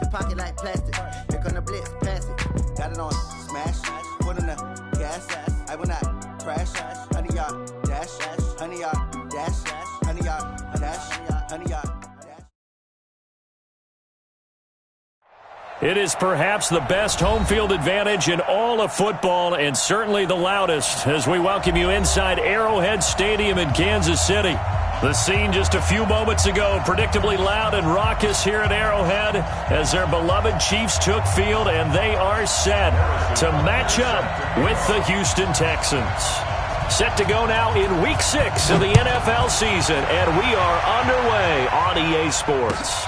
pocket like plastic. Here come the blitz, pass it. Got it on smash, put in the gas. I will not crash. Honey yard dash, honey yard dash, honey yard dash, honey yard. It is perhaps the best home field advantage in all of football, and certainly the loudest, as we welcome you inside Arrowhead Stadium in Kansas City. The scene just a few moments ago, predictably loud and raucous here at Arrowhead as their beloved Chiefs took field, and they are set to match up with the Houston Texans. Set to go now in Week 6 of the NFL season, and we are underway on EA Sports.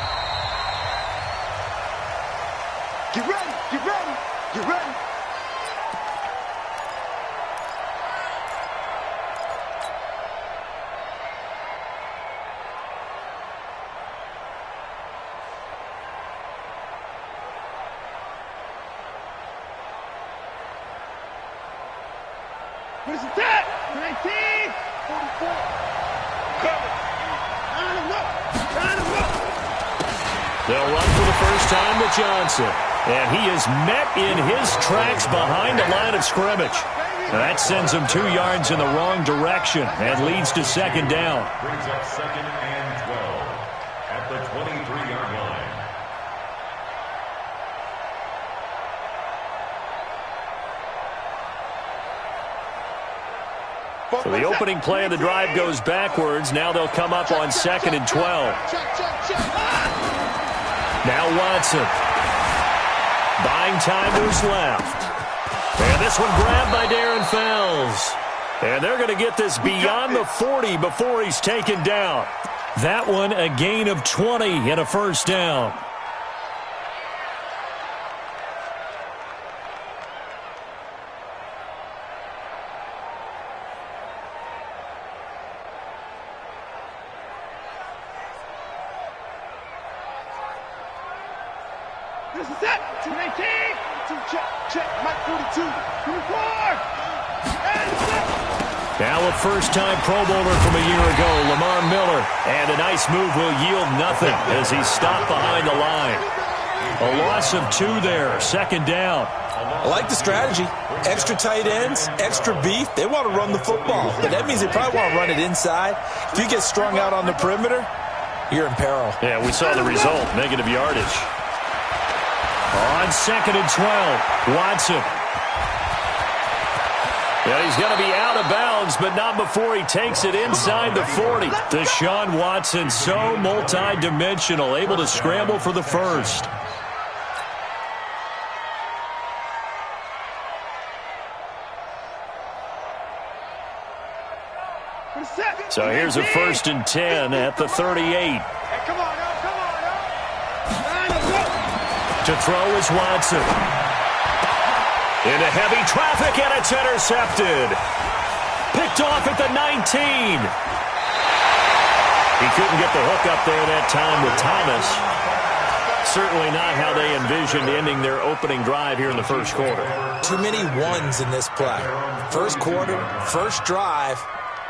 Get ready, get ready, get ready. What is that? 19, 44. Cover. They'll run for the first time with Johnson. And he is met in his tracks behind the line of scrimmage. That sends him 2 yards in the wrong direction and leads to second down. Brings up 2nd and 12 at the 23-yard line. So the opening play of the drive goes backwards. Now they'll come up on 2nd and 12. Now Watson. Buying time to his left. And this one grabbed by Darren Fells. And they're going to get this beyond the 40 before he's taken down. That one a gain of 20 and a first down. This is it. 219. Check. Mike 42. 24. Now a first-time Pro Bowler from a year ago, Lamar Miller. And a nice move will yield nothing as he's stopped behind the line. A loss of 2 there. Second down. I like the strategy. Extra tight ends, extra beef. They want to run the football. But that means they probably want to run it inside. If you get strung out on the perimeter, you're in peril. Yeah, we saw the result. Negative yardage. On 2nd and 12, Watson. Yeah, he's going to be out of bounds, but not before he takes it inside the 40. Deshaun Watson, so multi-dimensional, able to scramble for the first. So here's a 1st and 10 at the 38. To throw is Watson. Into heavy traffic, and it's intercepted. Picked off at the 19. He couldn't get the hook up there that time with Thomas. Certainly not how they envisioned ending their opening drive here in the first quarter. Too many ones in this play. First quarter, first drive,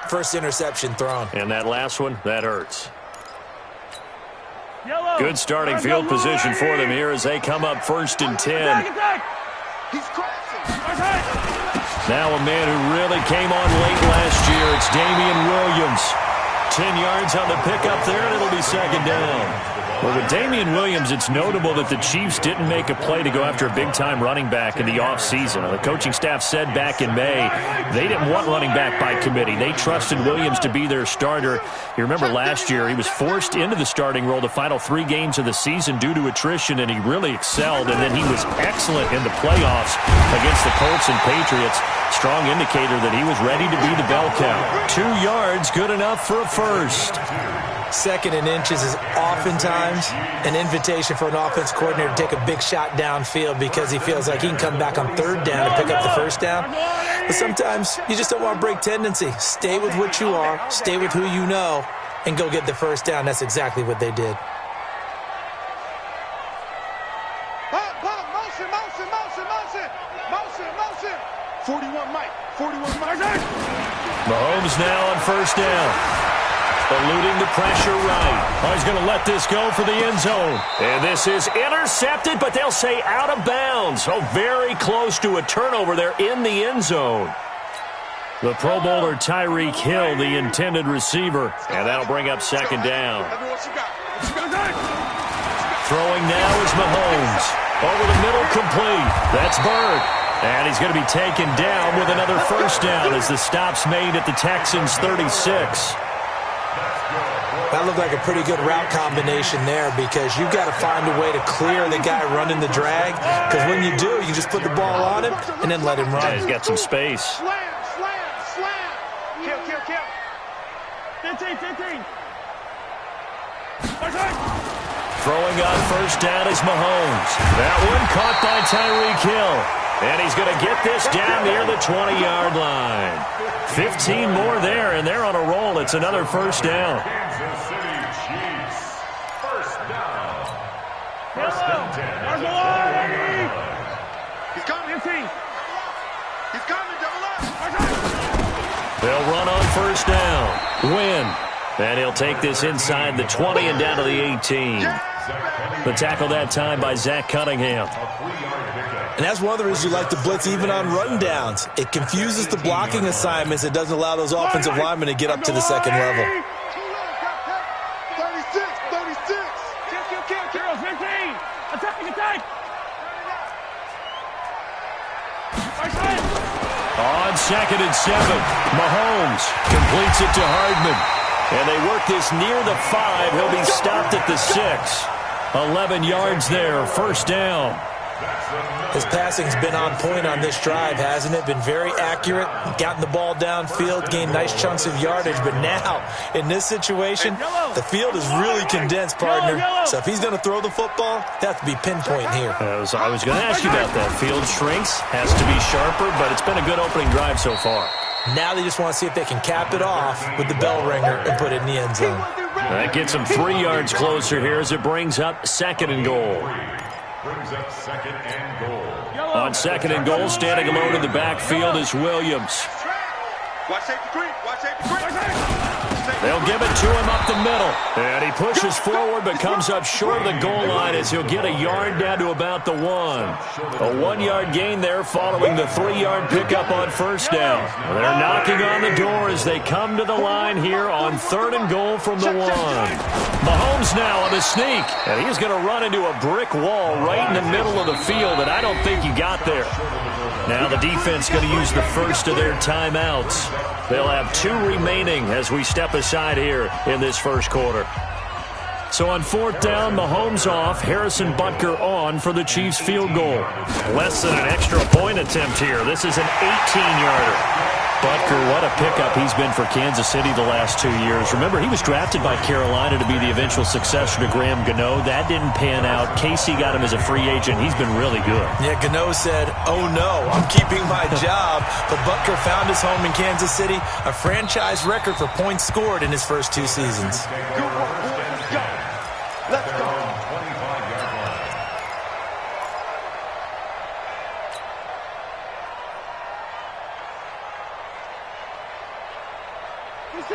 first interception thrown. And that last one, that hurts. Good starting field position for them here as they come up 1st and 10. Now a man who really came on late last year. It's Damian Williams. 10 yards on the pickup there, and it'll be second down. Well, with Damian Williams, it's notable that the Chiefs didn't make a play to go after a big-time running back in the offseason. The coaching staff said back in May they didn't want running back by committee. They trusted Williams to be their starter. You remember last year, he was forced into the starting role the final 3 games of the season due to attrition, and he really excelled. And then he was excellent in the playoffs against the Colts and Patriots. Strong indicator that he was ready to be the bell cow. 2 yards, good enough for a first. 2nd and inches is oftentimes an invitation for an offense coordinator to take a big shot downfield because he feels like he can come back on 3rd down and pick up the first down. But sometimes you just don't want to break tendency. Stay with what you are, stay with who you know, and go get the first down. That's exactly what they did. Motion. 41 Mike. 41 Mike. Mahomes now on 1st down. eluding the pressure right. Oh, he's going to let this go for the end zone. And this is intercepted, but they'll say out of bounds. Oh, very close to a turnover there in the end zone. The Pro Bowler Tyreek Hill, the intended receiver. And that'll bring up second down. Throwing now is Mahomes. Over the middle, complete. That's Bird. And he's going to be taken down with another first down as the stop's made at the Texans' 36. That looked like a pretty good route combination there because you've got to find a way to clear the guy running the drag. Because when you do, you just put the ball on him and then let him run. Yeah, he's got some space. Slam. Kill. 15. Throwing on first down is Mahomes. That one caught by Tyreek Hill. And he's going to get this down near the 20-yard line. 15 more there, and they're on a roll. It's another first down. Kansas City Chiefs. First down. First and 10. He's coming. He's coming. Double up. They'll run on first down. Win. And he'll take this inside the 20 and down to the 18. The tackle that time by Zach Cunningham. And that's one of the reasons you like to blitz even on run downs. It confuses the blocking assignments. It doesn't allow those offensive linemen to get up to the second level. 36. Kill. 15. Attack. On second and 7, Mahomes completes it to Hardman. And they work this near the 5. He'll be stopped at the 6. 11 yards there, first down. His passing's been on point on this drive, hasn't it? Been very accurate, gotten the ball downfield, gained nice chunks of yardage. But now, in this situation, the field is really condensed, partner. So if he's going to throw the football, they have to be pinpoint here. I was going to ask you about that. Field shrinks, has to be sharper, but it's been a good opening drive so far. Now they just want to see if they can cap it off with the bell ringer and put it in the end zone. That gets them 3 yards closer here as it brings up second and goal. Brings up second and goal. On second and goal, standing alone in the backfield is Williams. Watch safety creep. They'll give it to him up the middle. And he pushes forward but comes up short of the goal line as he'll get a yard down to about the 1. A 1-yard gain there following the 3-yard pickup on first down. They're knocking on the door as they come to the line here on third and goal from the 1. Mahomes now on the sneak. And he's going to run into a brick wall right in the middle of the field, and I don't think he got there. Now the defense going to use the first of their timeouts. They'll have 2 remaining as we step aside here in this first quarter. So on fourth down, Mahomes off, Harrison Butker on for the Chiefs field goal. Less than an extra point attempt here. This is an 18-yarder. Butker, what a pickup he's been for Kansas City the last 2 years. Remember, he was drafted by Carolina to be the eventual successor to Graham Gano. That didn't pan out. Casey got him as a free agent. He's been really good. Yeah, Gano said, oh no, I'm keeping my job. But Butker found his home in Kansas City, a franchise record for points scored in his first 2 seasons. Let's go.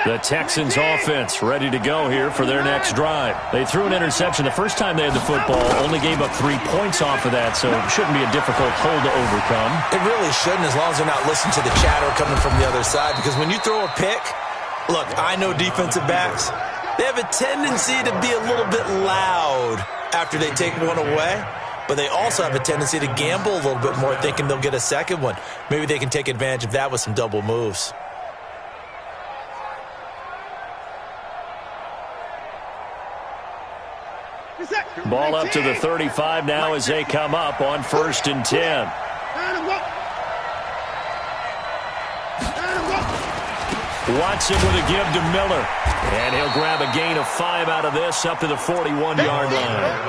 The Texans offense ready to go here for their next drive. They threw an interception the first time they had the football, only gave up 3 points off of that, so it shouldn't be a difficult hole to overcome. It really shouldn't, as long as they're not listening to the chatter coming from the other side, because when you throw a pick, look, I know defensive backs, they have a tendency to be a little bit loud after they take one away, but they also have a tendency to gamble a little bit more, thinking they'll get a second one. Maybe they can take advantage of that with some double moves. Ball up to the 35 now as they come up on 1st and 10. Watson with a give to Miller. And he'll grab a gain of 5 out of this up to the 41-yard line.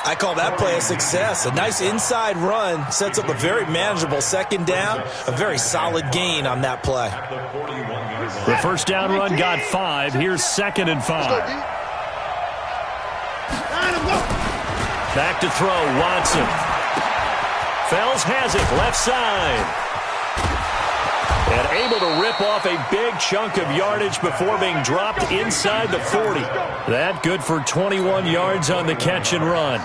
I call that play a success. A nice inside run sets up a very manageable second down, a very solid gain on that play. The first down run got 5. Here's 2nd and 5. Back to throw, Watson. Fells has it, left side. And able to rip off a big chunk of yardage before being dropped inside the 40. That good for 21 yards on the catch and run.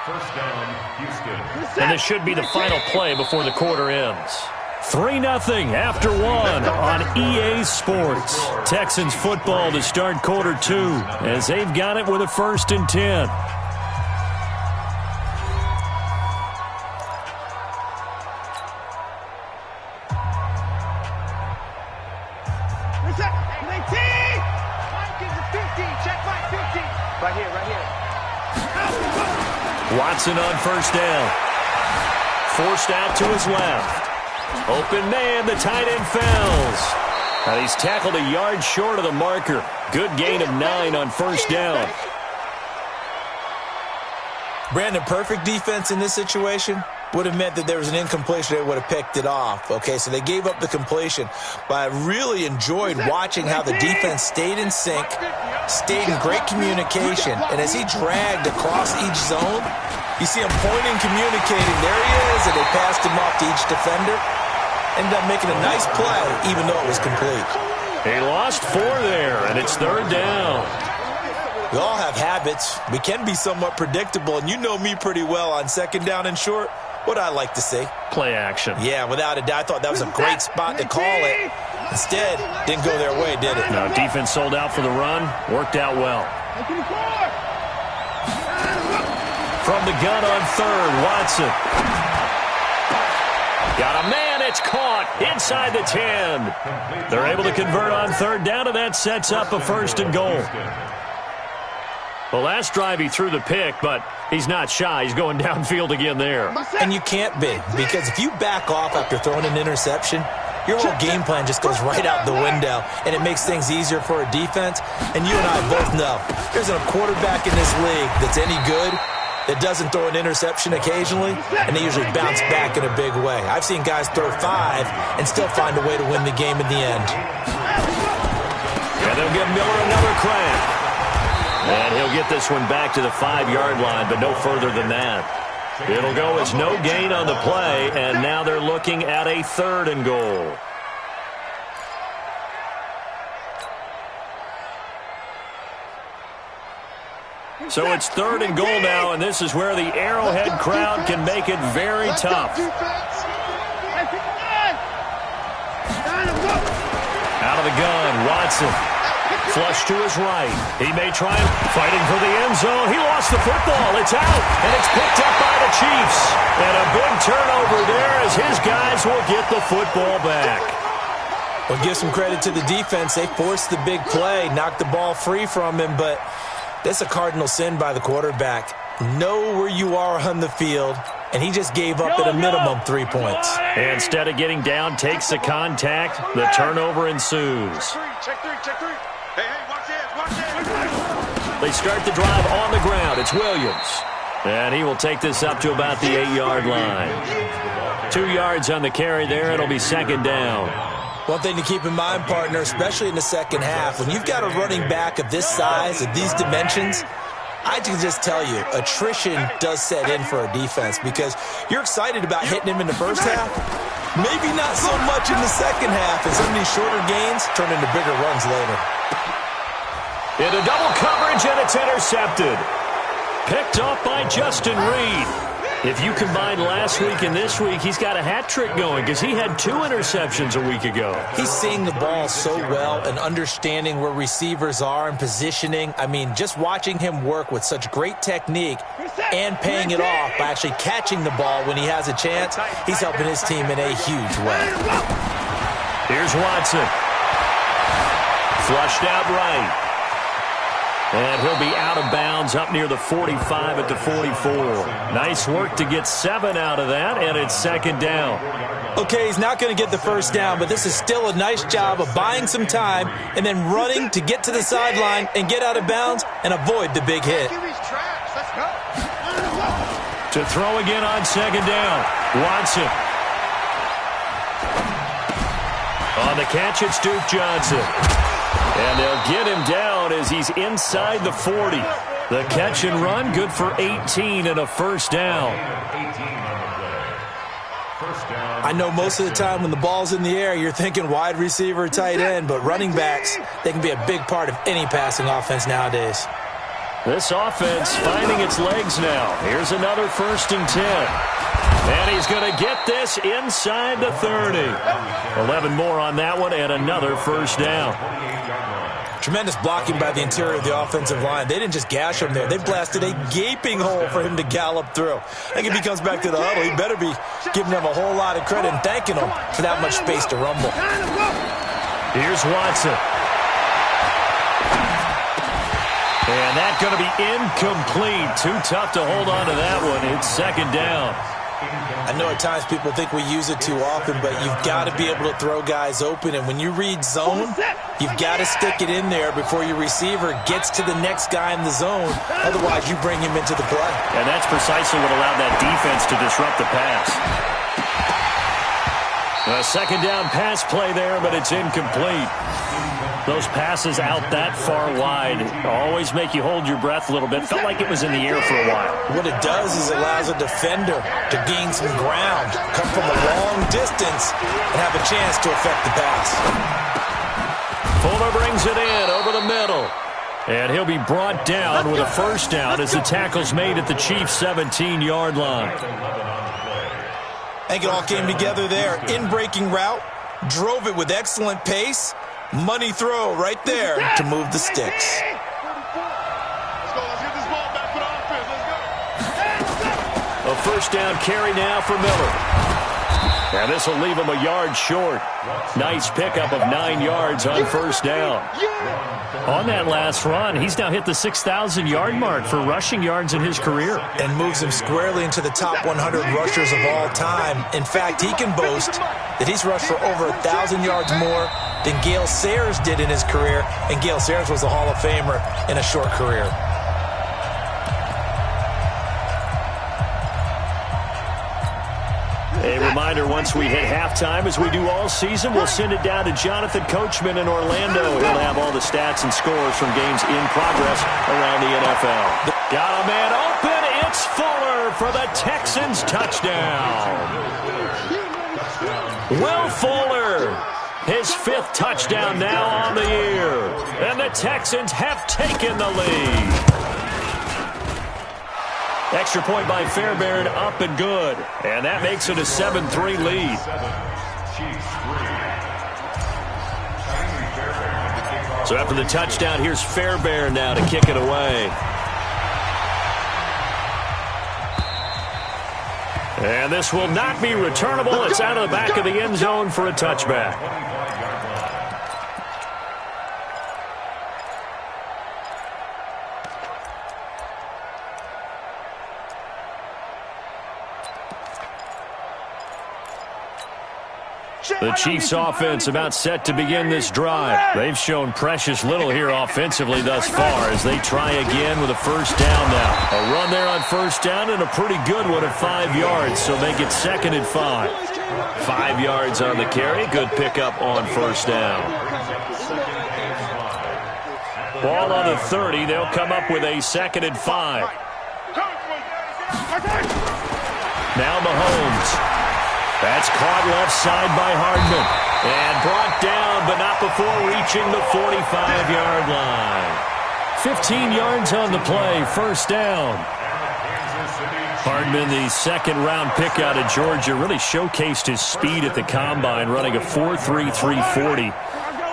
First down, Houston. And this should be the final play before the quarter ends. 3-0 after one on EA Sports. Texans football to start quarter two as they've got it with a 1st and 10. Watson on 1st down. Forced out to his left. Open man, the tight end falls. And he's tackled a yard short of the marker. Good gain of 9 on 1st down. Brandon, perfect defense in this situation would have meant that there was an incompletion. They would have picked it off. Okay, so they gave up the completion. But I really enjoyed watching how the defense stayed in sync, stayed in great communication. And as he dragged across each zone, you see him pointing, communicating. There he is, and they passed him off to each defender. Ended up making a nice play, even though it was complete. He lost 4 there, and it's 3rd down. We all have habits. We can be somewhat predictable, and you know me pretty well on 2nd down and short. What I like to see. Play action. Yeah, without a doubt. I thought that was a great spot to call it. Instead, didn't go their way, did it? No, defense sold out for the run. Worked out well. From the gun on 3rd, Watson. Got a man, it's caught inside the 10. They're able to convert on 3rd down, and that sets up a 1st and goal. The last drive he threw the pick, but he's not shy. He's going downfield again there. And you can't be, because if you back off after throwing an interception, your whole game plan just goes right out the window, and it makes things easier for a defense. And you and I both know there's a quarterback in this league that's any good that doesn't throw an interception occasionally, and they usually bounce back in a big way. I've seen guys throw 5 and still find a way to win the game in the end. And they'll give Miller another crack. And he'll get this one back to the 5-yard line, but no further than that. It'll go as no gain on the play, and now they're looking at a 3rd and goal. So it's 3rd and goal now, and this is where the Arrowhead crowd can make it very tough. Out of the gun, Watson. Flush to his right. He may try fighting for the end zone. He lost the football. It's out, and it's picked up by the Chiefs. And a big turnover there as his guys will get the football back. Well, give some credit to the defense. They forced the big play, knocked the ball free from him, but that's a cardinal sin by the quarterback. Know where you are on the field, and he just gave up at a minimum 3 points. And instead of getting down, takes the contact. The turnover ensues. Check three. Hey, watch this. They start the drive on the ground. It's Williams. And he will take this up to about the 8-yard line. 2 yards on the carry there. It'll be 2nd down. One thing to keep in mind, partner, especially in the second half, when you've got a running back of this size, of these dimensions, I can just tell you, attrition does set in for a defense because you're excited about hitting him in the first half. Maybe not so much in the second half, and some of these shorter gains turn into bigger runs later. Into double coverage, and it's intercepted. Picked off by Justin Reed. If you combine last week and this week, he's got a hat trick going because he had 2 interceptions a week ago. He's seeing the ball so well and understanding where receivers are and positioning. I mean, just watching him work with such great technique and paying it off by actually catching the ball when he has a chance, he's helping his team in a huge way. Here's Watson. Flushed out right. And he'll be out of bounds up near the 45 at the 44. Nice work to get 7 out of that, and it's 2nd down. Okay, he's not going to get the first down, but this is still a nice job of buying some time and then running to get to the sideline and get out of bounds and avoid the big hit. To throw again on 2nd down, Watson. On the catch, it's Duke Johnson. And they'll get him down as he's inside the 40. The catch and run, good for 18 and a 1st down. I know most of the time when the ball's in the air, you're thinking wide receiver, tight end, but running backs, they can be a big part of any passing offense nowadays. This offense finding its legs now. Here's another 1st and 10. And he's going to get this inside the 30. 11 more on that one and another 1st down. Tremendous blocking by the interior of the offensive line. They didn't just gash him there. They blasted a gaping hole for him to gallop through. I think if he comes back to the huddle, he better be giving them a whole lot of credit and thanking them for that much space to rumble. Here's Watson. And that's going to be incomplete. Too tough to hold on to that one. It's 2nd down. I know at times people think we use it too often, but you've got to be able to throw guys open. And when you read zone, you've got to stick it in there before your receiver gets to the next guy in the zone. Otherwise, you bring him into the play. And that's precisely what allowed that defense to disrupt the pass. A 2nd down pass play there, but it's incomplete. Those passes out that far wide always make you hold your breath a little bit. Felt like it was in the air for a while. What it does is it allows a defender to gain some ground, come from a long distance, and have a chance to affect the pass. Fuller brings it in over the middle. And he'll be brought down with a 1st down as the tackle's made at the Chiefs' 17-yard line. I think it all came together there. In-breaking route, drove it with excellent pace. Money throw right there to move the sticks. Let's go. Let's get this ball back for the offense. Let's go. A 1st down carry now for Miller. And this will leave him a yard short. Nice pickup of 9 yards on 1st down. On that last run, he's now hit the 6,000-yard mark for rushing yards in his career. And moves him squarely into the top 100 rushers of all time. In fact, he can boast that he's rushed for over 1,000 yards more than Gale Sayers did in his career. And Gale Sayers was a Hall of Famer in a short career. A reminder, once we hit halftime, as we do all season, we'll send it down to Jonathan Coachman in Orlando. He'll have all the stats and scores from games in progress around the NFL. Got a man open. It's Fuller for the Texans touchdown. Will Fuller, his 5th touchdown now on the year. And the Texans have taken the lead. Extra point by Fairbairn, up and good. And that makes it a 7-3 lead. So after the touchdown, here's Fairbairn now to kick it away. And this will not be returnable. It's out of the back of the end zone for a touchback. The Chiefs' offense about set to begin this drive. They've shown precious little here offensively thus far as they try again with a 1st down now. A run there on 1st down and a pretty good one at 5 yards, so make it 2nd and 5. 5 yards on the carry. Good pickup on 1st down. Ball on the 30. They'll come up with a 2nd and 5. Now Mahomes. That's caught left side by Hardman. And brought down, but not before reaching the 45-yard line. 15 yards on the play, 1st down. Hardman, the 2nd-round pick out of Georgia, really showcased his speed at the combine, running a 4.3 340.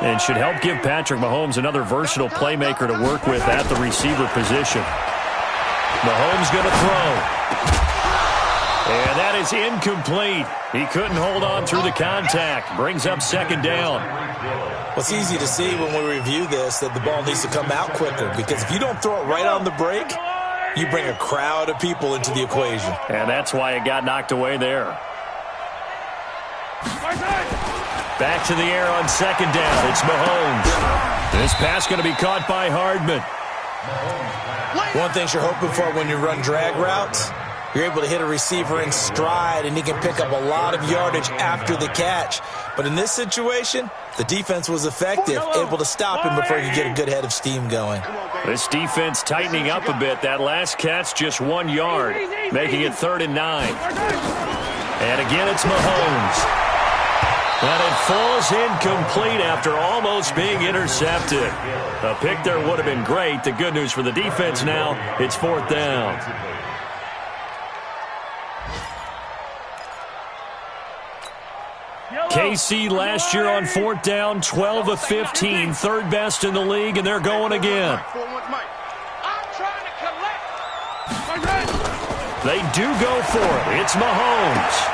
And should help give Patrick Mahomes another versatile playmaker to work with at the receiver position. Mahomes going to throw. And that is incomplete. He couldn't hold on through the contact. Brings up 2nd down. Well, it's easy to see when we review this that the ball needs to come out quicker, because if you don't throw it right on the break, you bring a crowd of people into the equation. And that's why it got knocked away there. Back to the air on 2nd down. It's Mahomes. This pass going to be caught by Hardman. One thing you're hoping for when you run drag routes, you're able to hit a receiver in stride, and he can pick up a lot of yardage after the catch. But in this situation, the defense was effective, able to stop him before he could get a good head of steam going. This defense tightening up a bit. That last catch just 1 yard, making it 3rd and 9. And again, it's Mahomes. And it falls incomplete after almost being intercepted. A pick there would have been great. The good news for the defense now, it's 4th down. KC last year on 4th down, 12 of 15, third best in the league, and they're going again. They do go for it. It's Mahomes.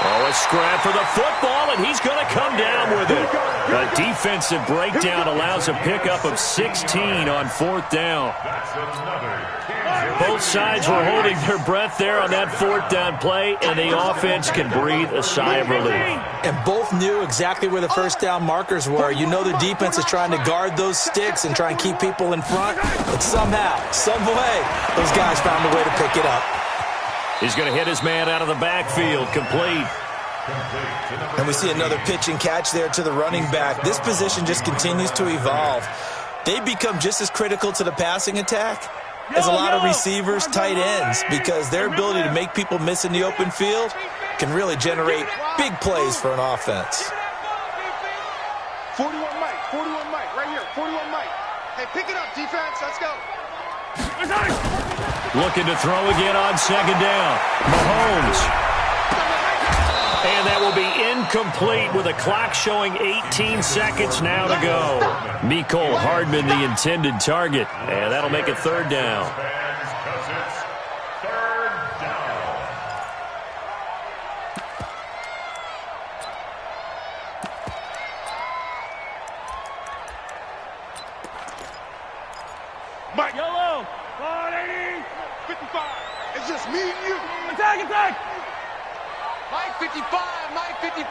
Oh, a scrap for the football, and he's going to come down with it. A defensive breakdown allows a pickup of 16 on 4th down. Both sides were holding their breath there on that 4th down play, and the offense can breathe a sigh of relief. And both knew exactly where the first down markers were. You know the defense is trying to guard those sticks and try and keep people in front, but somehow, some way, those guys found a way to pick it up. He's going to hit his man out of the backfield, complete. And we see another pitch and catch there to the running back. This position just continues to evolve. They become just as critical to the passing attack as a lot of receivers, tight ends, because their ability to make people miss in the open field can really generate big plays for an offense. 41 Mike, right here, 41 Mike. Hey, pick it up, defense, let's go. Looking to throw again on 2nd down. Mahomes. And that will be incomplete with the clock showing 18 seconds now to go. Mecole Hardman, the intended target. And that'll make it 3rd down. Mike. Yellow. 180. 55. It's just me and you. Attack. Mike 55. Mike 55.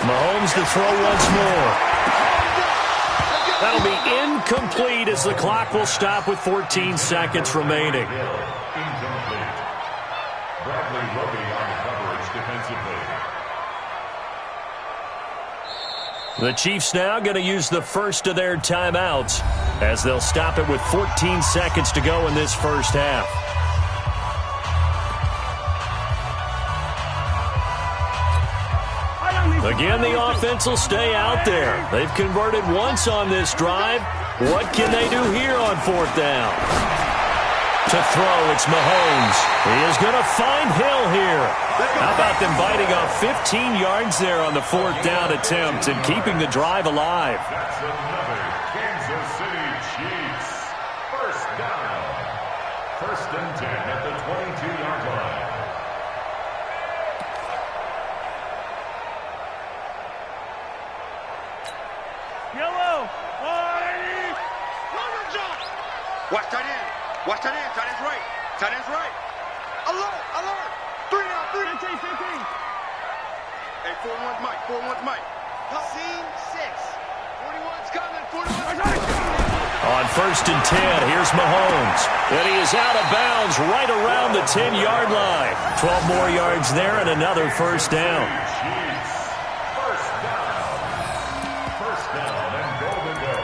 Mahomes to throw once more. That'll be incomplete as the clock will stop with 14 seconds remaining. Incomplete. Bradley Roby on coverage defensively. The Chiefs now going to use the first of their timeouts as they'll stop it with 14 seconds to go in this first half. Again, the offense will stay out there. They've converted once on this drive. What can they do here on 4th down? To throw, it's Mahomes. He is going to find Hill here. How about them biting off 15 yards there on the 4th down attempt and keeping the drive alive? That's another Kansas City Chiefs. First down. 1st and 10 at the 22-yard line. Yellow. 180. Watch tight end. Watch tight end. Tight end's right. Tight end's right. Alert. 3 now. 15. Hey, 41's Mike. 41's Mike. Scene 6. 41's coming. 41's On 1st and 10, here's Mahomes. And he is out of bounds right around the 10-yard line. 12 more yards there and another first down. Chiefs. First down and goal to go.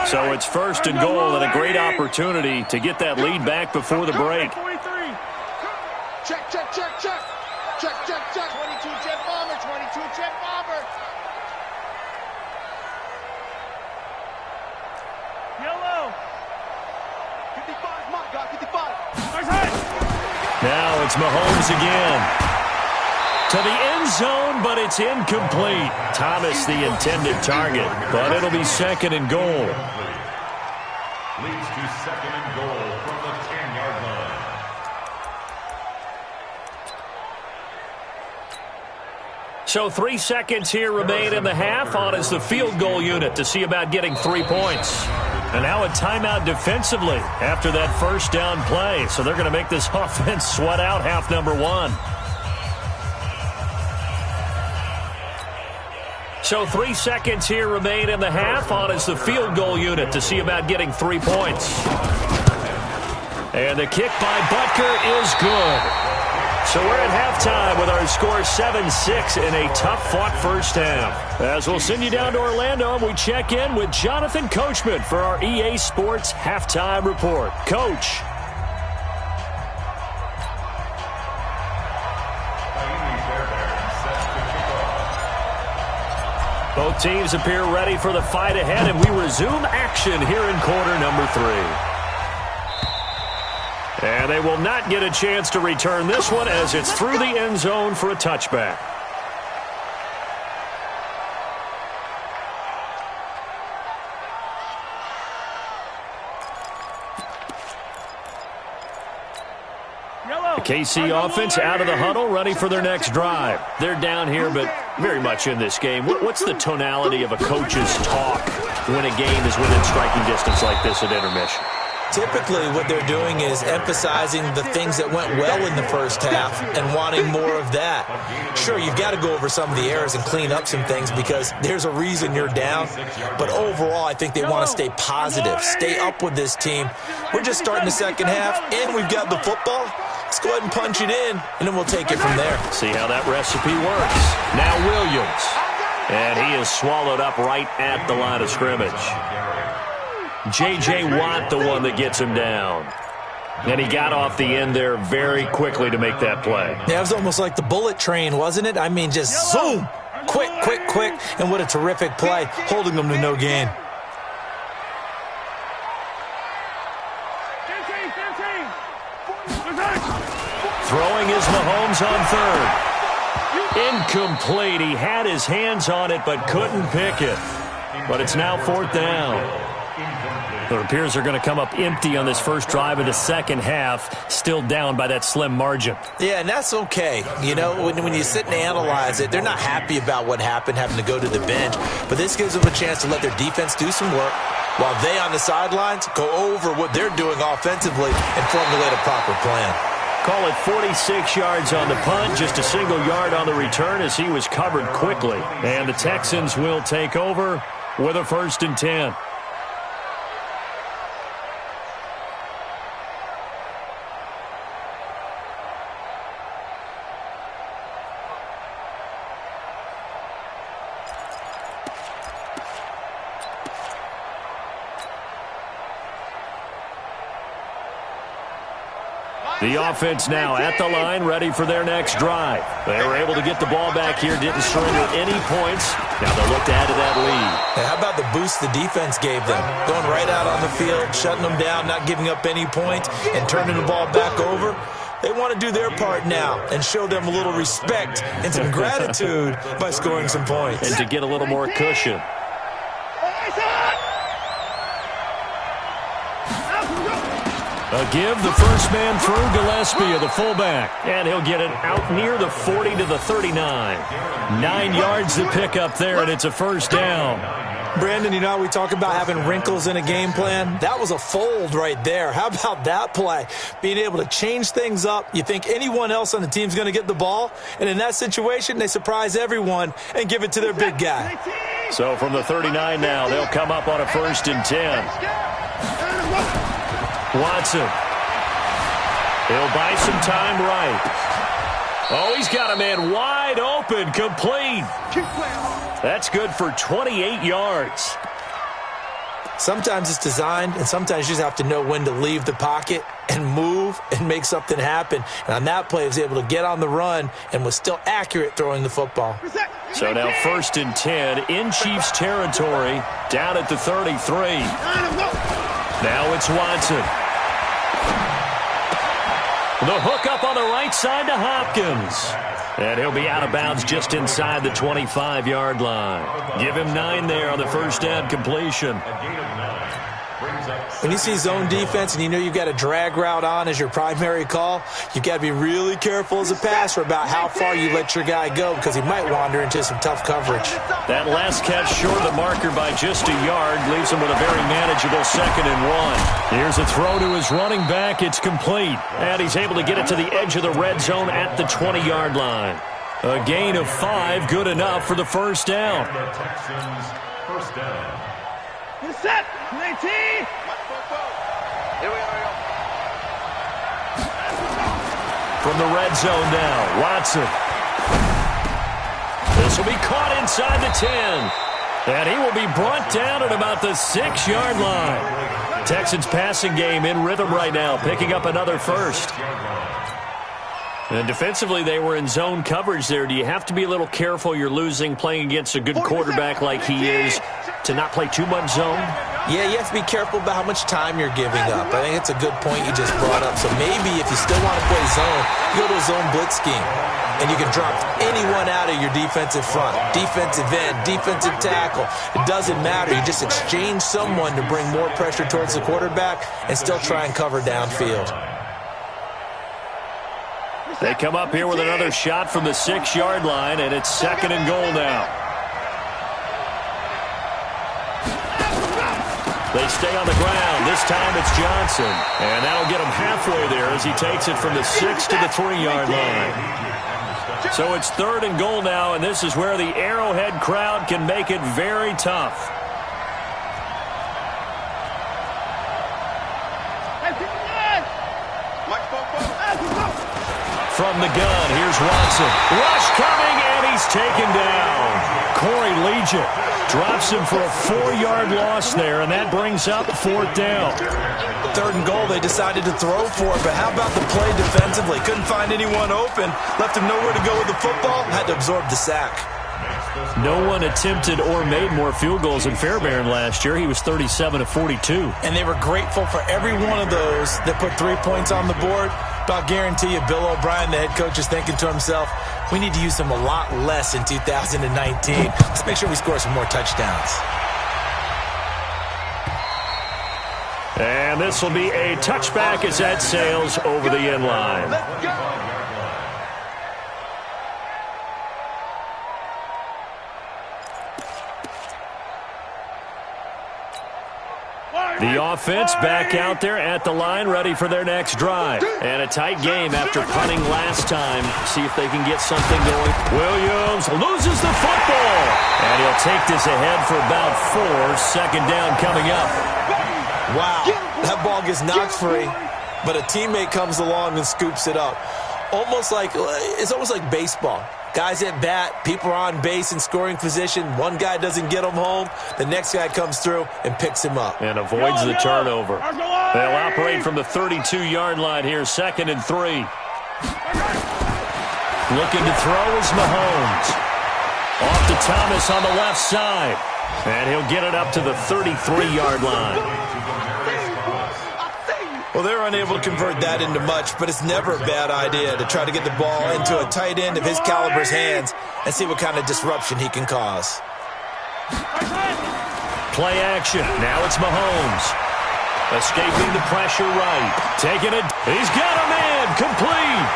So it's 1st and goal and a great opportunity to get that lead back before the break. 43. Check. 22 jet bomber. 22 jet bomber. Yellow. 55. My God, 55. Now it's Mahomes again. To the end zone, but it's incomplete. Thomas the intended target, but it'll be 2nd and goal. Leads to 2nd and goal from the 10-yard line. So 3 seconds here remain in the half. On is the field goal unit to see about getting 3 points. And now a timeout defensively after that first down play. So they're going to make this offense sweat out half number 1. So 3 seconds here remain in the half. On is the field goal unit to see about getting 3 points. And the kick by Butker is good. So we're at halftime with our score 7-6 in a tough-fought first half. As we'll send you down to Orlando, and we check in with Jonathan Coachman for our EA Sports Halftime Report. Coach. Both teams appear ready for the fight ahead, and we resume action here in quarter number 3. And they will not get a chance to return this one as it's through the end zone for a touchback. The KC offense out of the huddle, ready for their next drive. They're down here, but very much in this game. What's the tonality of a coach's talk when a game is within striking distance like this at intermission? Typically, what they're doing is emphasizing the things that went well in the first half and wanting more of that. Sure, you've got to go over some of the errors and clean up some things because there's a reason you're down. But overall, I think they want to stay positive, stay up with this team. We're just starting the second half, and we've got the football. Let's go ahead and punch it in, and then we'll take it from there. See how that recipe works. Now Williams. And he is swallowed up right at the line of scrimmage. J.J. Watt, the one that gets him down. And he got off the end there very quickly to make that play. Yeah, it was almost like the bullet train, wasn't it? I mean, just zoom. Quick, quick, quick. And what a terrific play, holding them to no gain. Throwing is Mahomes on third. Incomplete. He had his hands on it but couldn't pick it. But it's now fourth down. It appears they're going to come up empty on this first drive of the second half, still down by that slim margin. Yeah, and that's okay. You know, when you sit and analyze it, they're not happy about what happened, having to go to the bench. But this gives them a chance to let their defense do some work while they on the sidelines go over what they're doing offensively and formulate a proper plan. Call it 46 yards on the punt, just a single yard on the return as he was covered quickly. And the Texans will take over with a 1st and 10. The offense now at the line, ready for their next drive. They were able to get the ball back here, didn't surrender any points. Now they'll look to add to that lead. Hey, how about the boost the defense gave them? Going right out on the field, shutting them down, not giving up any points, and turning the ball back over. They want to do their part now and show them a little respect and some gratitude by scoring some points. And to get a little more cushion. A give, the first man through, Gillespie, the fullback. And he'll get it out near the 40 to the 39. 9 yards to pick up there, and it's a first down. Brandon, you know, we talk about having wrinkles in a game plan. That was a fold right there. How about that play? Being able to change things up. You think anyone else on the team's going to get the ball, and in that situation, they surprise everyone and give it to their big guy. So from the 39 now, they'll come up on a 1st and 10. Watson. He'll buy some time right. Oh, he's got a man wide open, complete. That's good for 28 yards. Sometimes it's designed, and sometimes you just have to know when to leave the pocket and move and make something happen. And on that play, he was able to get on the run and was still accurate throwing the football. So now 1st and 10 in Chiefs territory, down at the 33. Now it's Watson. The hook up on the right side to Hopkins. And he'll be out of bounds just inside the 25-yard line. Give him 9 there on the first down completion. When you see zone defense and you know you've got a drag route on as your primary call, you've got to be really careful as a passer about how far you let your guy go because he might wander into some tough coverage. That last catch short of the marker by just a yard leaves him with a very manageable 2nd and 1. Here's a throw to his running back. It's complete. And he's able to get it to the edge of the red zone at the 20-yard line. A gain of 5, good enough for the first down. First down. You're set. 19. Here we are. from the red zone now. Watson. This will be caught inside the 10. And he will be brought down at about the 6-yard line. Texans passing game in rhythm right now, picking up another first. And defensively, they were in zone coverage there. Do you have to be a little careful? You're losing playing against a good quarterback like he is to not play too much zone? Yeah, you have to be careful about how much time you're giving up. I think it's a good point you just brought up. So maybe if you still want to play zone, you go to a zone blitz scheme. And you can drop anyone out of your defensive front, defensive end, defensive tackle. It doesn't matter. You just exchange someone to bring more pressure towards the quarterback and still try and cover downfield. They come up here with another shot from the 6-yard line, and it's 2nd and goal now. They stay on the ground. This time it's Johnson. And that'll get him halfway there as he takes it from the 6 to the 3-yard line. So it's 3rd and goal now, and this is where the Arrowhead crowd can make it very tough. From the gun, here's Watson. Rush coming, and he's taken down. Corey Legion drops him for a 4-yard loss there, and that brings up 4th down. 3rd and goal, they decided to throw for it, but how about the play defensively? Couldn't find anyone open, left him nowhere to go with the football, had to absorb the sack. No one attempted or made more field goals than Fairbairn last year. He was 37 of 42. And they were grateful for every one of those that put 3 points on the board. But I'll guarantee you, Bill O'Brien, the head coach, is thinking to himself, we need to use them a lot less in 2019. Let's make sure we score some more touchdowns. And this will be a touchback as that sails over the end line. The offense back out there at the line, ready for their next drive. And a tight game after punting last time. See if they can get something going. Williams loses the football. And he'll take this ahead for about 4. 2nd down coming up. Wow, that ball gets knocked free, but a teammate comes along and scoops it up. It's almost like baseball. Guys at bat, people are on base in scoring position. One guy doesn't get him home. The next guy comes through and picks him up. And avoids the turnover. They'll operate from the 32-yard line here, 2nd and 3. Looking to throw is Mahomes. Off to Thomas on the left side. And he'll get it up to the 33-yard line. Well, they're unable to convert that into much, but it's never a bad idea to try to get the ball into a tight end of his caliber's hands and see what kind of disruption he can cause. Play action. Now it's Mahomes. Escaping the pressure right. Taking it. He's got a man. Complete.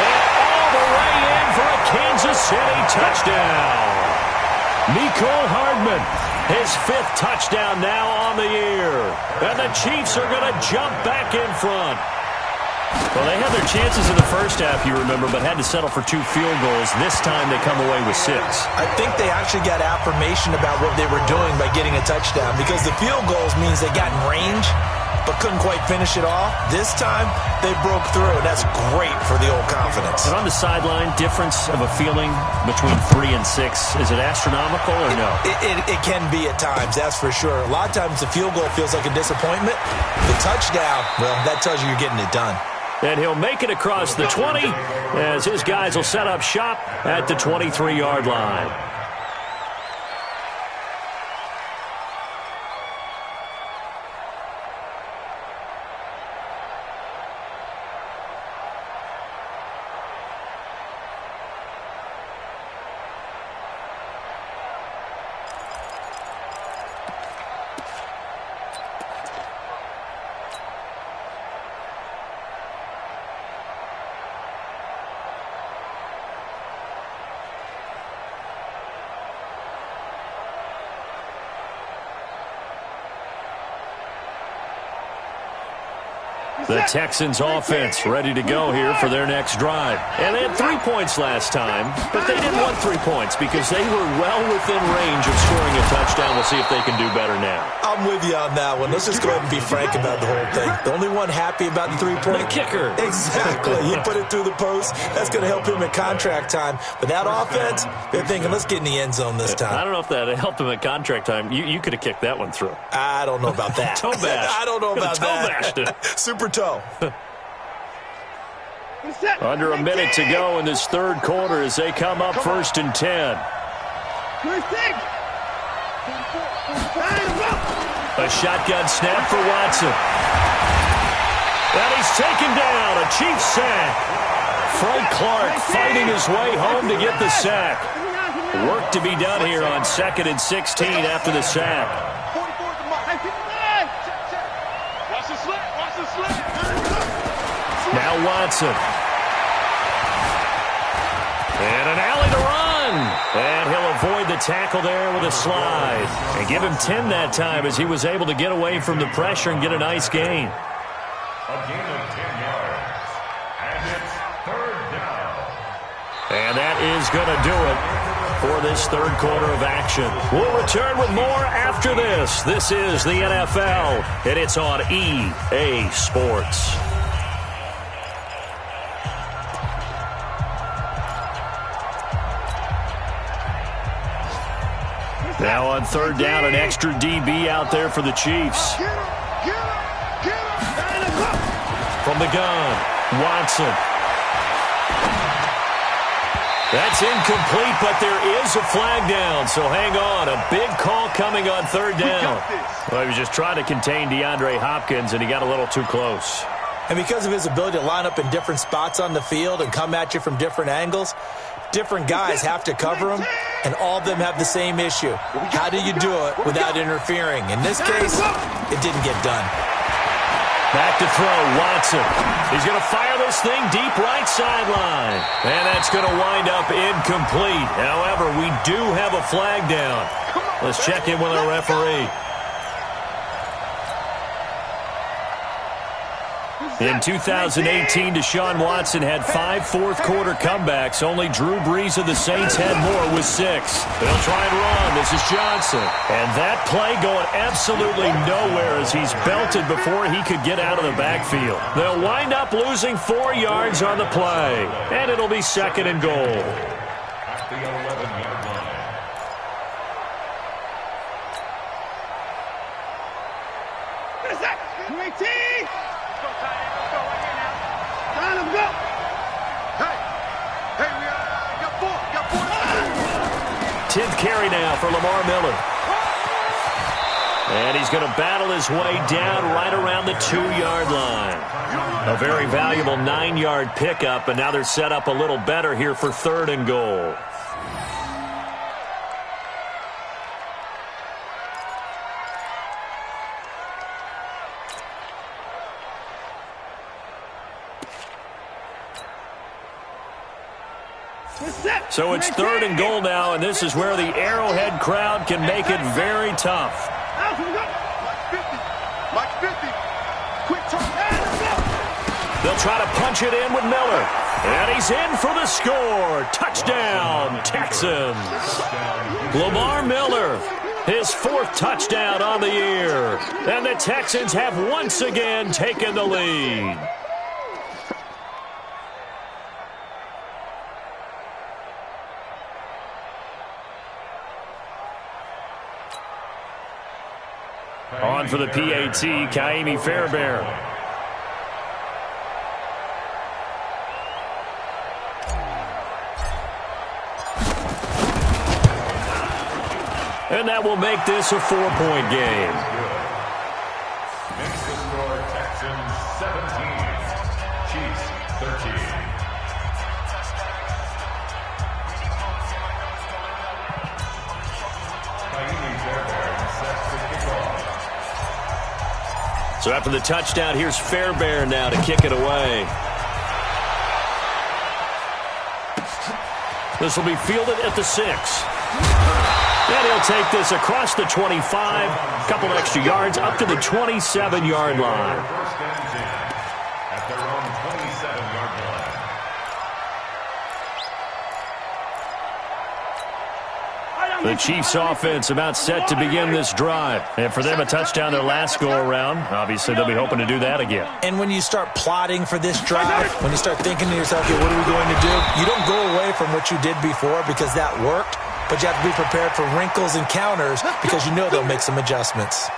And all the way in for a Kansas City touchdown. Mecole Hardman. His 5th touchdown now on the year. And the Chiefs are going to jump back in front. Well, they had their chances in the first half, you remember, but had to settle for 2 field goals. This time they come away with 6. I think they actually got affirmation about what they were doing by getting a touchdown, because the field goals means they got in range but couldn't quite finish it off. This time, they broke through, and that's great for the old confidence. And on the sideline, difference of a feeling between 3 and 6, is it astronomical or no? It can be at times, that's for sure. A lot of times the field goal feels like a disappointment. The touchdown, well, that tells you you're getting it done. And he'll make it across the 20 as his guys will set up shop at the 23-yard line. The Texans offense ready to go here for their next drive. And they had 3 points last time, but they didn't want 3 points because they were well within range of scoring a touchdown. We'll see if they can do better now. I'm with you on that one. Let's just go ahead and be frank about the whole thing. The only one happy about the 3-point. The kicker. Exactly. He put it through the post. That's going to help him at contract time. But that offense, they're thinking, let's get in the end zone this time. I don't know if that helped him at contract time. You could have kicked that one through. I don't know about that. Toe bash. I don't know about that. Toe bashed it. Super toe. Under a minute to go in this third quarter as they come up 1st and 10. A shotgun snap for Watson. And he's taken down. A Chiefs sack. Frank Clark fighting his way home to get the sack. Work to be done here on 2nd and 16 after the sack. Now Watson. And an alley to run. And he'll avoid the tackle there with a slide. And give him 10 that time as he was able to get away from the pressure and get a nice gain. A gain of 10 yards. And it's 3rd down. And that is going to do it for this third quarter of action. We'll return with more after this. This is the NFL, and it's on EA Sports. Now on 3rd down, an extra DB out there for the Chiefs. From the gun, Watson. That's incomplete, but there is a flag down, so hang on. A big call coming on 3rd down. Well, he was just trying to contain DeAndre Hopkins, and he got a little too close. And because of his ability to line up in different spots on the field and come at you from different angles, different guys have to cover him, and all of them have the same issue. How do you do it without interfering? In this case, it didn't get done. Back to throw, Watson. He's going to fire this thing deep right sideline. And that's going to wind up incomplete. However, we do have a flag down. Let's check in with our referee. In 2018, Deshaun Watson had 5 fourth-quarter comebacks. Only Drew Brees of the Saints had more with 6. They'll try and run. This is Johnson. And that play going absolutely nowhere as he's belted before he could get out of the backfield. They'll wind up losing 4 yards on the play. And it'll be 2nd and goal. At the 11-yard line. Tenth carry now for Lamar Miller. And he's going to battle his way down right around the 2-yard line. A very valuable 9-yard pickup, and now they're set up a little better here for 3rd and goal. So it's 3rd and goal now, and this is where the Arrowhead crowd can make it very tough. They'll try to punch it in with Miller. And he's in for the score. Touchdown, Texans. Lamar Miller, his 4th touchdown on the year. And the Texans have once again taken the lead. On for the PAT, Kaimi Fairbairn. And that will make this a 4-point game. Makes the score Texans 17, Chiefs 13. Kaimi Fairbairn sets the kickoff. So after the touchdown, here's Fairbairn now to kick it away. This will be fielded at the 6. And he'll take this across the 25, a couple extra yards, up to the 27-yard line. The Chiefs offense about set to begin this drive. And for them, a touchdown their last go-around. Obviously, they'll be hoping to do that again. And when you start plotting for this drive, when you start thinking to yourself, okay, what are we going to do? You don't go away from what you did before because that worked, but you have to be prepared for wrinkles and counters because you know they'll make some adjustments.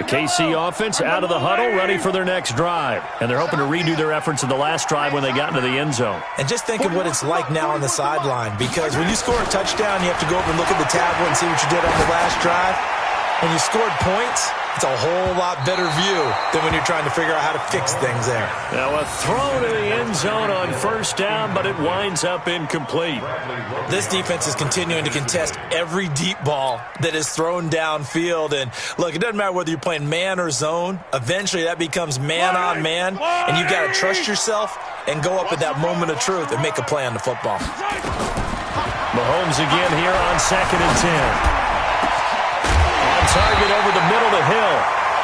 KC offense out of the huddle, ready for their next drive. And they're hoping to redo their efforts in the last drive when they got into the end zone. And just think of what it's like now on the sideline, because when you score a touchdown, you have to go over and look at the tablet and see what you did on the last drive. When you scored points, it's a whole lot better view than when you're trying to figure out how to fix things there. Now a throw to the end zone on first down, but it winds up incomplete. This defense is continuing to contest every deep ball that is thrown downfield. And look, it doesn't matter whether you're playing man or zone. Eventually that becomes man on man, and you've got to trust yourself and go up at that moment of truth and make a play on the football. Mahomes again here on 2nd and 10. Target over the middle to Hill.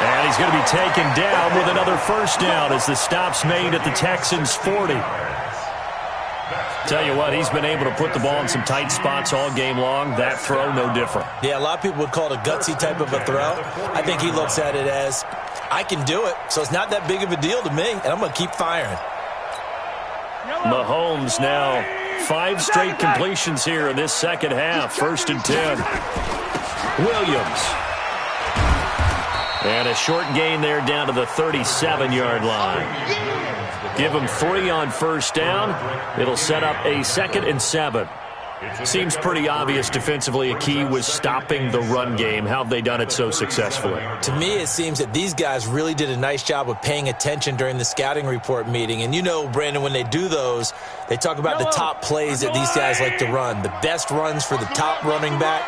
And he's going to be taken down with another first down as the stop's made at the Texans' 40. Tell you what, he's been able to put the ball in some tight spots all game long. That throw, no different. Yeah, a lot of people would call it a gutsy type of a throw. I think he looks at it as, I can do it, so it's not that big of a deal to me, and I'm going to keep firing. Mahomes now 5 straight completions here in this second half. 1st and 10. Williams. And a short gain there down to the 37-yard line. Give them 3 on first down. It'll set up a 2nd and 7. Seems pretty obvious defensively a key was stopping the run game. How have they done it so successfully? To me, it seems that these guys really did a nice job of paying attention during the scouting report meeting. And you know, Brandon, when they do those, they talk about the top plays that these guys like to run. The best runs for the top running back.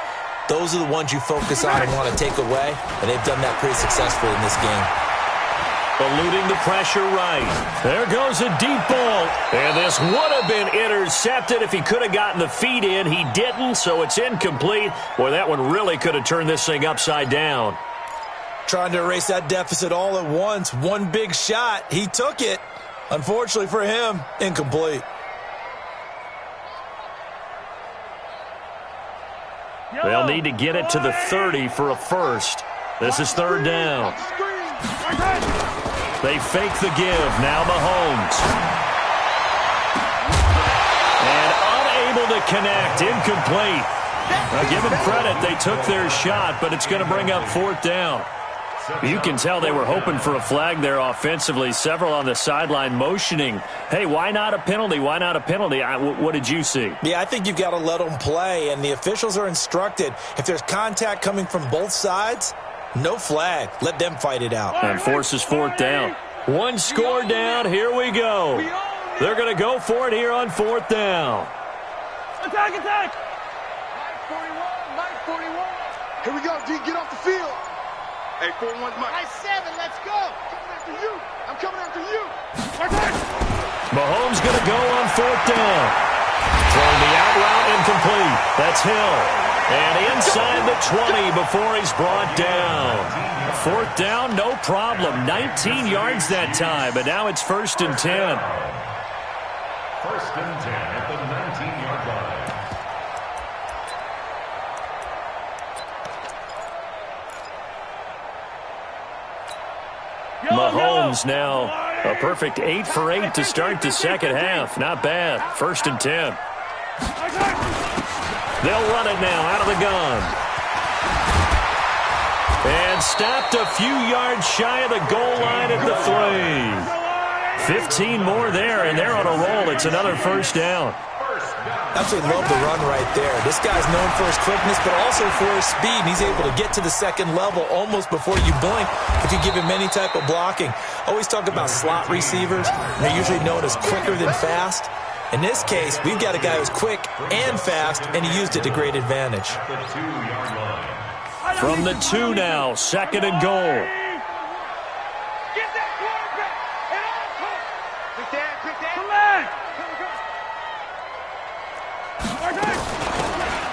Those are the ones you focus on and want to take away, and they've done that pretty successfully in this game. Eluding the pressure right. There goes a deep ball. And this would have been intercepted if he could have gotten the feet in. He didn't, so it's incomplete. Boy, that one really could have turned this thing upside down. Trying to erase that deficit all at once. One big shot. He took it. Unfortunately for him, incomplete. They'll need to get it to the 30 for a first. This is 3rd down. They fake the give. Now Mahomes. And unable to connect. Incomplete. Now give them credit. They took their shot, but it's going to bring up 4th down. You can tell they were hoping for a flag there offensively. Several on the sideline motioning. Hey, why not a penalty? Why not a penalty? What did you see? Yeah, I think you've got to let them play, and the officials are instructed. If there's contact coming from both sides, no flag. Let them fight it out. And forces 4th down. 1 score down. Here we go. They're going to go for it here on 4th down. Attack, attack. Mike 41. Here we go, D. Get off the field. Hey, 4-1's Mike. Mike 7, let's go. Coming after you. I'm coming after you. Mahomes going to go on 4th down. Throwing the out route incomplete. That's Hill. And inside the 20 before he's brought down. 4th down, no problem. 19 yards that time, but now it's 1st and 10. 1st and 10 at the 19-yard line. Mahomes now a perfect 8 for 8 to start the second half. Not bad. 1st and 10. They'll run it now out of the gun. And stopped a few yards shy of the goal line at the 3. 15 more there, and they're on a roll. It's another 1st down. Absolutely love the run right there. This guy's known for his quickness, but also for his speed. And he's able to get to the second level almost before you blink if you give him any type of blocking. Always talk about slot receivers. They're usually known as quicker than fast. In this case, we've got a guy who's quick and fast, and he used it to great advantage. From the 2 now, 2nd and goal.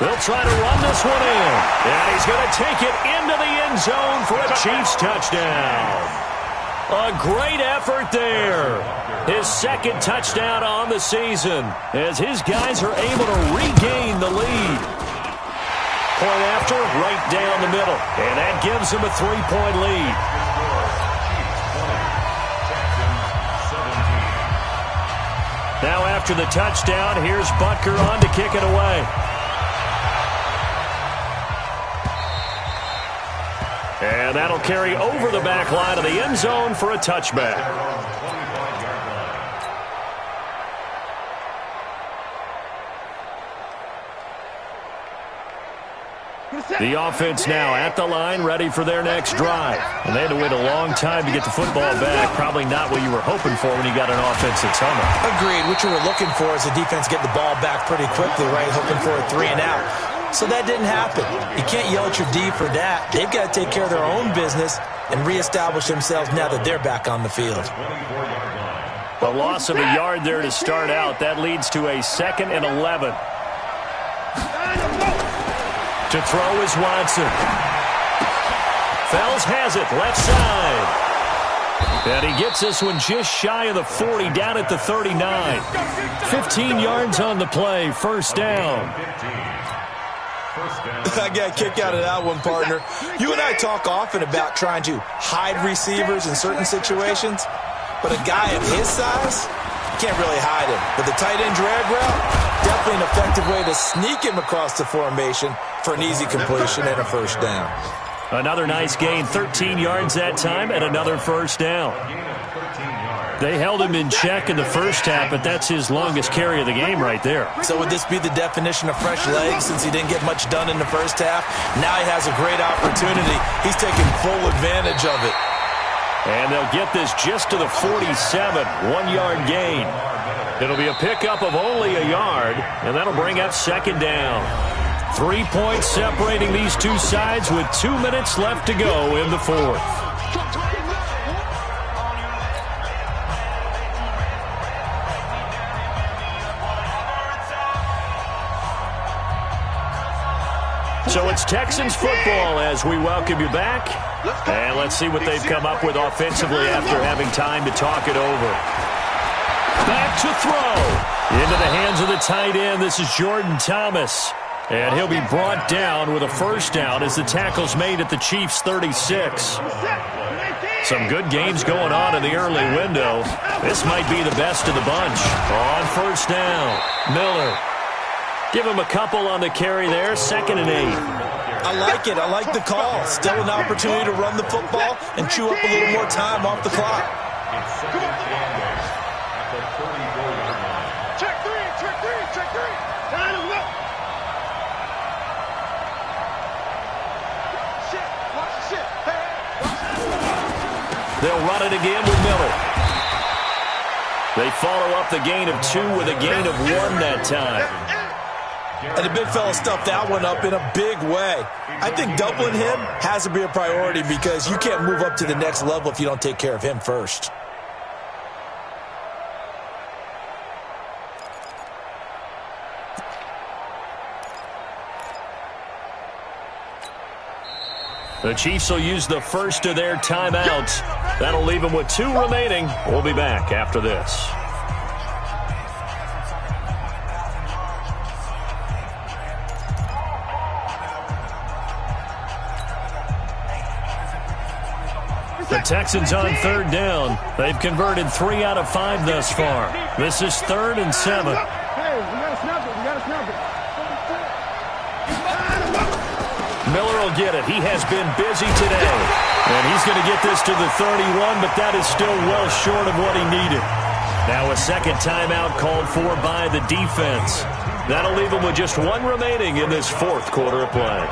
They'll try to run this one in. And he's going to take it into the end zone for a Chiefs touchdown. A great effort there. His second touchdown on the season as his guys are able to regain the lead. Point after, right down the middle. And that gives him a 3-point lead. Now after the touchdown, here's Butker on to kick it away. And that'll carry over the back line of the end zone for a touchback. The offense now at the line, ready for their next drive. And they had to wait a long time to get the football back. Probably not what you were hoping for when you got an offensive tunnel. Agreed. What you were looking for is the defense get the ball back pretty quickly, right? Hoping for a 3 and out. So that didn't happen. You can't yell at your D for that. They've got to take care of their own business and reestablish themselves now that they're back on the field. A loss of a yard there to start out. That leads to a 2nd and 11. To throw is Watson. Fells has it, left side. And he gets this one just shy of the 40, down at the 39. 15 yards on the play, first down. I got a kick out of that one, partner. You and I talk often about trying to hide receivers in certain situations, but a guy of his size, can't really hide him. But the tight end drag route, definitely an effective way to sneak him across the formation for an easy completion and a first down. Another nice gain, 13 yards that time, and another first down. They held him in check in the first half, but that's his longest carry of the game right there. So would this be the definition of fresh legs since he didn't get much done in the first half? Now he has a great opportunity. He's taking full advantage of it. And they'll get this just to the 47, 1-yard gain. It'll be a pickup of only a yard, and that'll bring up second down. 3 points separating these two sides with 2 minutes left to go in the fourth. So it's Texans football as we welcome you back. And let's see what they've come up with offensively after having time to talk it over. Back to throw. Into the hands of the tight end. This is Jordan Thomas. And he'll be brought down with a first down as the tackle's made at the Chiefs' 36. Some good games going on in the early window. This might be the best of the bunch. On first down, Miller. Give him a couple on the carry there, 2nd and 8. I like it. I like the call. Still an opportunity to run the football and chew up a little more time off the clock. Check three. Line him up. Watch the shit. They'll run it again with Miller. They follow up the gain of 2 with a gain of 1 that time. And the big fella stuffed that one up in a big way. I think doubling him has to be a priority because you can't move up to the next level if you don't take care of him first. The Chiefs will use the first of their timeouts. That'll leave them with 2 remaining. We'll be back after this. The Texans on third down. They've converted 3 out of 5 thus far. This is 3rd and 7. Hey, we gotta snap it. Miller will get it. He has been busy today. And he's going to get this to the 31, but that is still well short of what he needed. Now a second timeout called for by the defense. That'll leave him with just 1 remaining in this fourth quarter of play.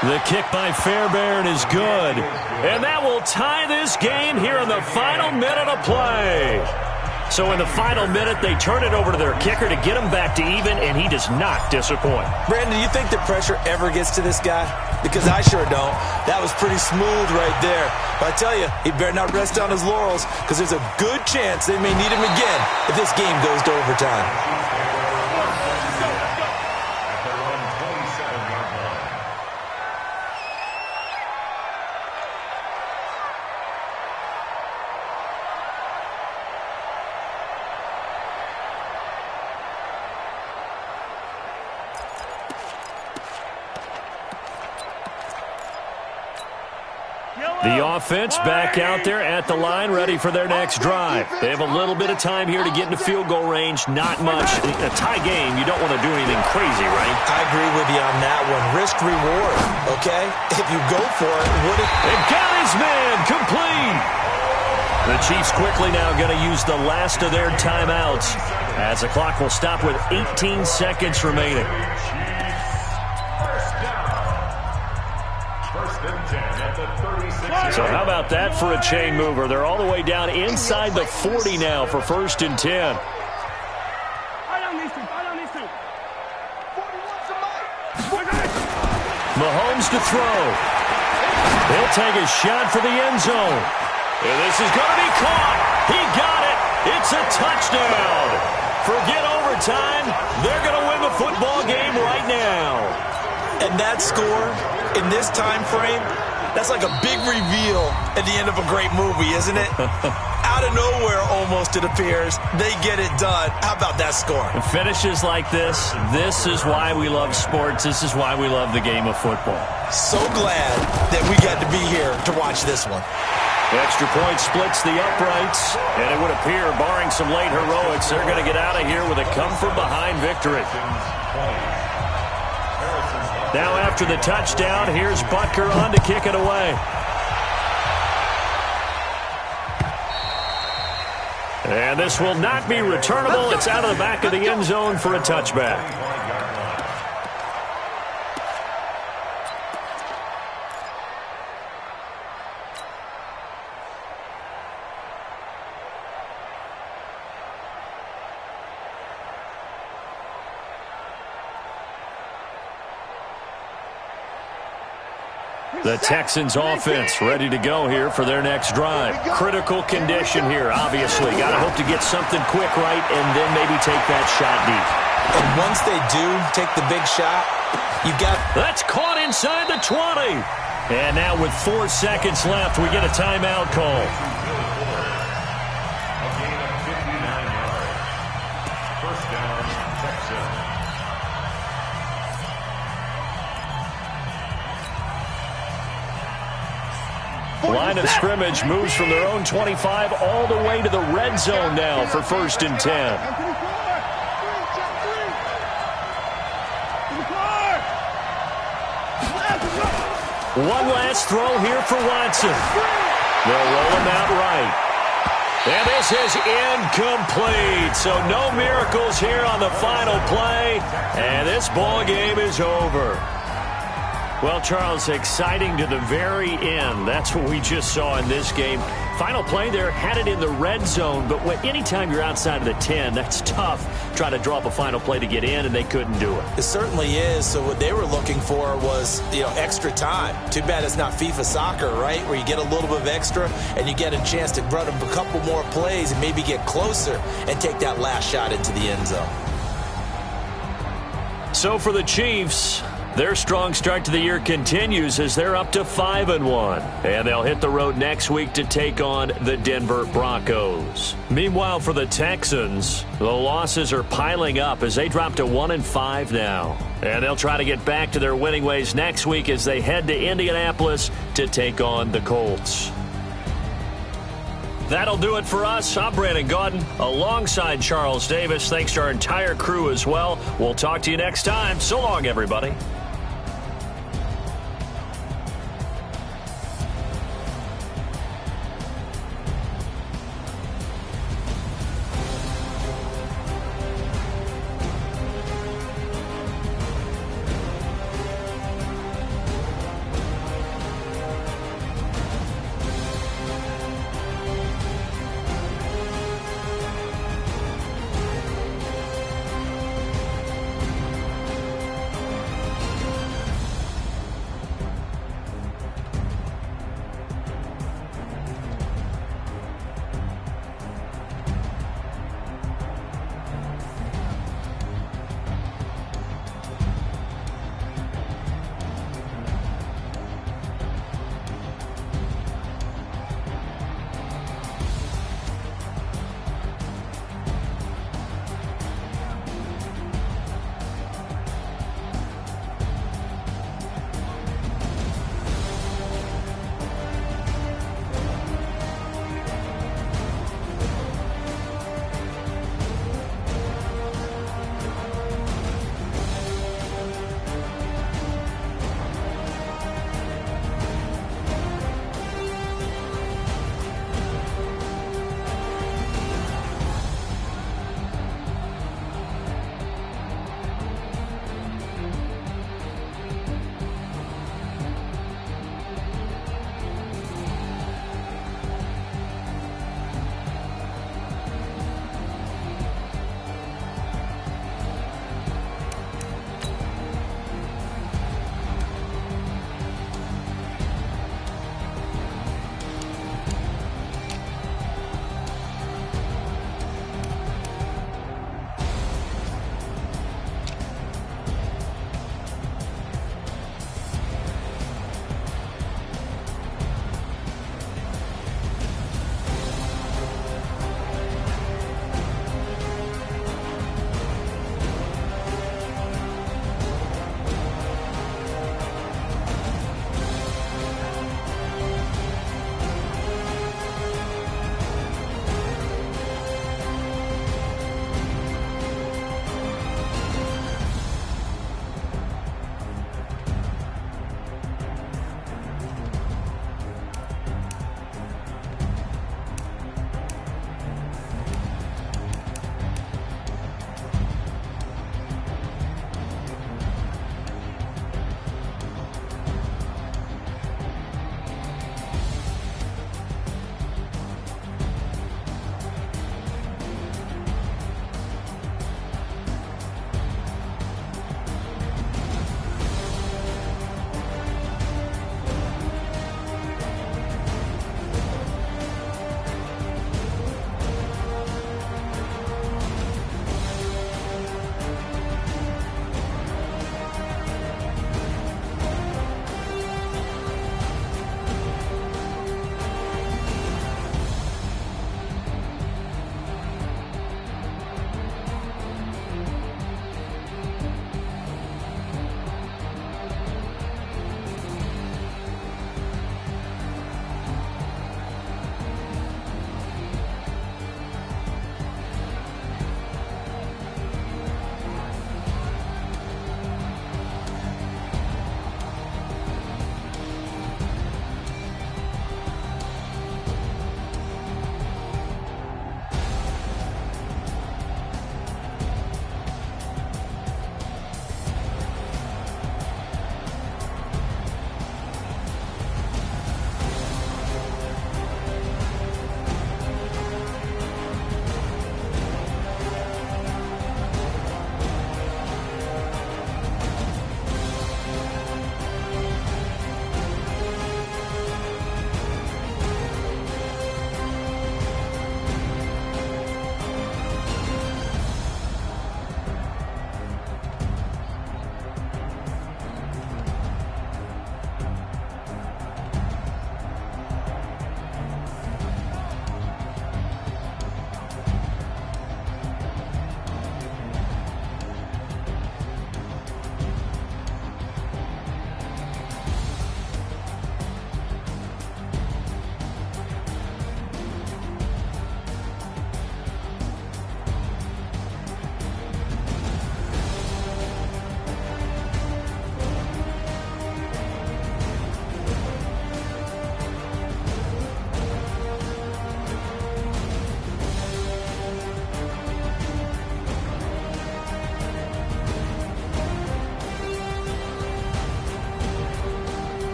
The kick by Fairbairn is good. And that will tie this game here in the final minute of play. So in the final minute, they turn it over to their kicker to get him back to even, and he does not disappoint. Brandon, do you think the pressure ever gets to this guy? Because I sure don't. That was pretty smooth right there. But I tell you, he better not rest on his laurels, because there's a good chance they may need him again if this game goes to overtime. The offense back out there at the line, ready for their next drive. They have a little bit of time here to get into field goal range, not much. A tie game, you don't want to do anything crazy, right? I agree with you on that one. Risk-reward, okay? If you go for it, would it? And got his man complete. The Chiefs quickly now going to use the last of their timeouts as the clock will stop with 18 seconds remaining. So how about that for a chain mover? They're all the way down inside the 40 now for 1st and 10. Mahomes to throw. He'll take a shot for the end zone. And this is going to be caught. He got it. It's a touchdown. Forget overtime. They're going to win the football game right now. And that score in this time frame, that's like a big reveal at the end of a great movie, isn't it? Out of nowhere, almost, it appears. They get it done. How about that score? Finishes like this is why we love sports. This is why we love the game of football. So glad that we got to be here to watch this one. Extra point splits the uprights, and it would appear, barring some late heroics, they're going to get out of here with a come-from-behind victory. Now after the touchdown, here's Butker on to kick it away. And this will not be returnable. It's out of the back of the end zone for a touchback. The Texans offense ready to go here for their next drive. Critical condition here, obviously. Got to hope to get something quick right and then maybe take that shot deep. And once they do take the big shot, you got... That's caught inside the 20. And now with 4 seconds left, we get a timeout call. A gain of 59 yards. First down, Texans. Line of scrimmage moves from their own 25 all the way to the red zone now for 1st and 10. One last throw here for Watson. They'll roll him out right. And this is incomplete. So no miracles here on the final play. And this ball game is over. Well, Charles, exciting to the very end. That's what we just saw in this game. Final play there, had it in the red zone, but anytime you're outside of the 10, that's tough. Trying to draw up a final play to get in, and they couldn't do it. It certainly is. So what they were looking for was, extra time. Too bad it's not FIFA soccer, right, where you get a little bit of extra and you get a chance to run a couple more plays and maybe get closer and take that last shot into the end zone. So for the Chiefs, their strong start to the year continues as they're up to 5-1. And they'll hit the road next week to take on the Denver Broncos. Meanwhile, for the Texans, the losses are piling up as they drop to 1-5 now. And they'll try to get back to their winning ways next week as they head to Indianapolis to take on the Colts. That'll do it for us. I'm Brandon Gaudin alongside Charles Davis. Thanks to our entire crew as well. We'll talk to you next time. So long, everybody.